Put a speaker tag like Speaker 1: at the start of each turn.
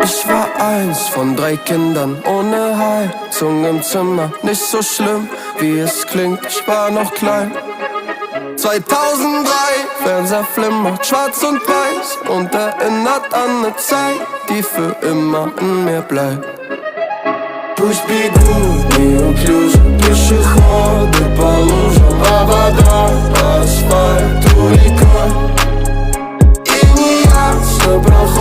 Speaker 1: Ich war eins von 3 Kindern ohne Heizung im Zimmer. Nicht so schlimm, wie es klingt, ich war noch klein. 2003, Fernseher flimmert, schwarz und weiß und erinnert an ne Zeit, die für immer in mir bleibt. Пусть бегут неуклюже пешеходы по лужам, а вода, асфальт у река. И неясно проходит